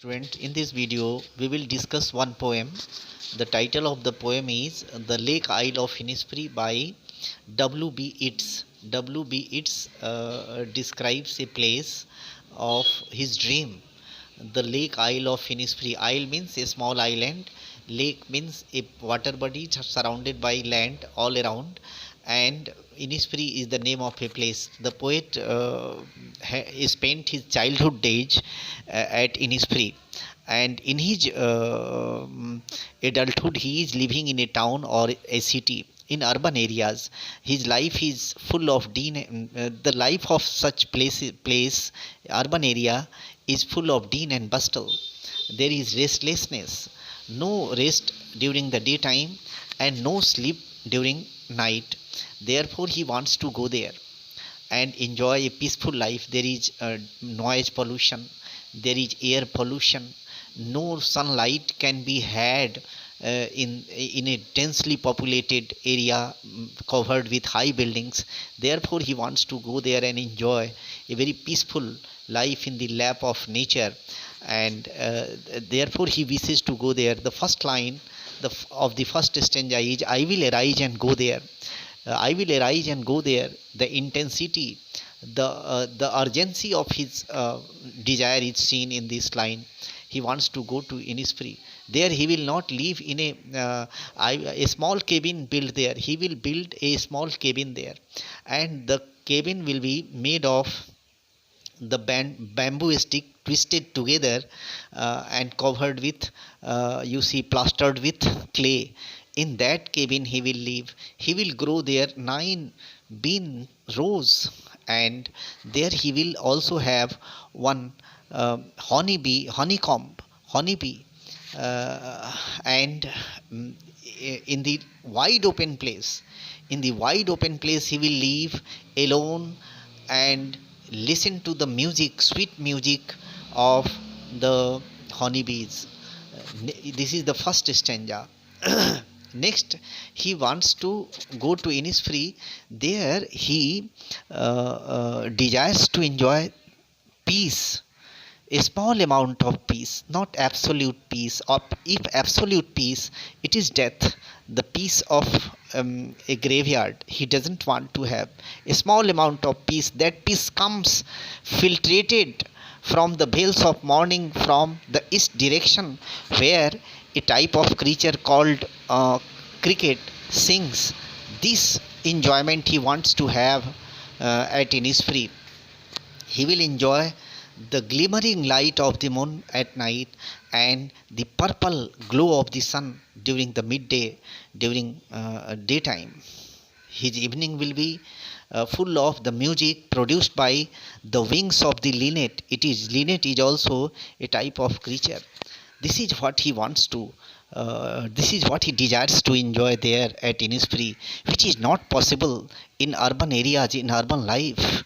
Student, in this video we will discuss one poem. The title of the poem is The Lake Isle of Innisfree by W.B. Yeats. W.B. Yeats describes a place of his dream. The Lake Isle of Innisfree. Isle means a small island. Lake means a water body surrounded by land all around, and Innisfree is the name of a place. The poet spent his childhood days at Innisfree, and in his adulthood he is living in a town or a city. In urban areas, his life is full of the life of such place, urban area, is full of din and bustle. There is restlessness, no rest during the daytime, and no sleep during night. Therefore, he wants to go there and enjoy a peaceful life. There is noise pollution, there is air pollution, no sunlight can be had in a densely populated area covered with high buildings. Therefore, he wants to go there and enjoy a very peaceful life in the lap of nature, and therefore he wishes to go there. The first line of the first stanza is, I will arise and go there. I will arise and go there. The intensity, the urgency of his desire is seen in this line. He wants to go to Innisfree. There he will not live in a small cabin built there. He will build a small cabin there, and the cabin will be made of the bamboo stick twisted together and covered with plastered with clay. In that cabin he will live. He will grow there 9 bean rows, and there he will also have one honeybee, and in the wide open place he will live alone and listen to the music, sweet music of the honeybees. This is the first stanza. Next, he wants to go to Innisfree. There he desires to enjoy peace, a small amount of peace, not absolute peace. Or if absolute peace, it is death, the peace of a graveyard. He doesn't want to have a small amount of peace. That peace comes filtrated from the veils of morning from the east direction, where a type of creature called cricket sings. This enjoyment he wants to have at Innisfree. He will enjoy the glimmering light of the moon at night and the purple glow of the sun during the midday, during daytime. His evening will be full of the music produced by the wings of the linnet. Linnet is also a type of creature. This is what he wants to. This is what he desires to enjoy there at Innisfree, which is not possible in urban areas, in urban life.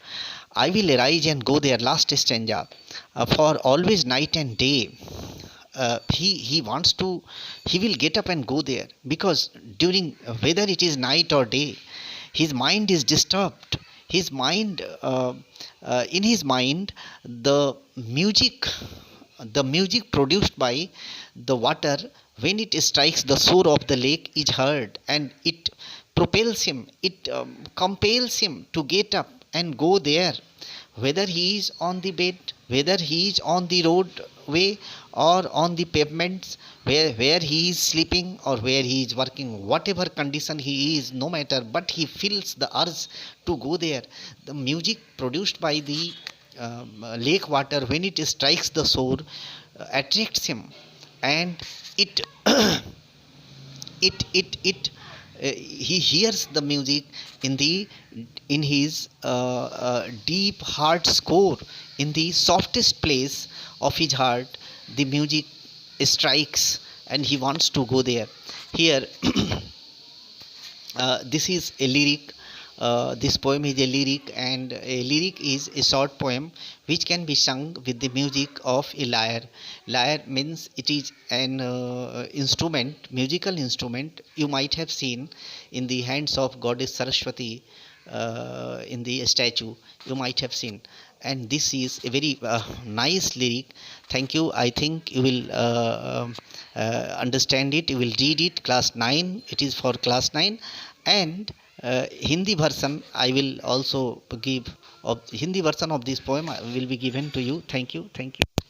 I will arise and go there, last stanza. For always night and day, he wants to. He will get up and go there, because during whether it is night or day, his mind is disturbed. His mind, in his mind, the music produced by the water when it strikes the shore of the lake is heard, and it propels him, it compels him to get up and go there, whether he is on the bed, whether he is on the roadway or on the pavements, where he is sleeping or where he is working, whatever condition he is, no matter, but he feels the urge to go there. The music produced by the lake water when it strikes the shore attracts him, and it he hears the music in his deep heart score, in the softest place of his heart. The music strikes and he wants to go there. Here this is a lyric. This poem is a lyric, and a lyric is a short poem which can be sung with the music of a lyre. Lyre means it is an instrument, musical instrument you might have seen in the hands of goddess Saraswati, in the statue you might have seen. and this is a very nice lyric. Thank you. I think you will understand it, you will read it. Class 9, it is for class 9. And Hindi version I will also give, of Hindi version of this poem will be given to you. Thank you. Thank you.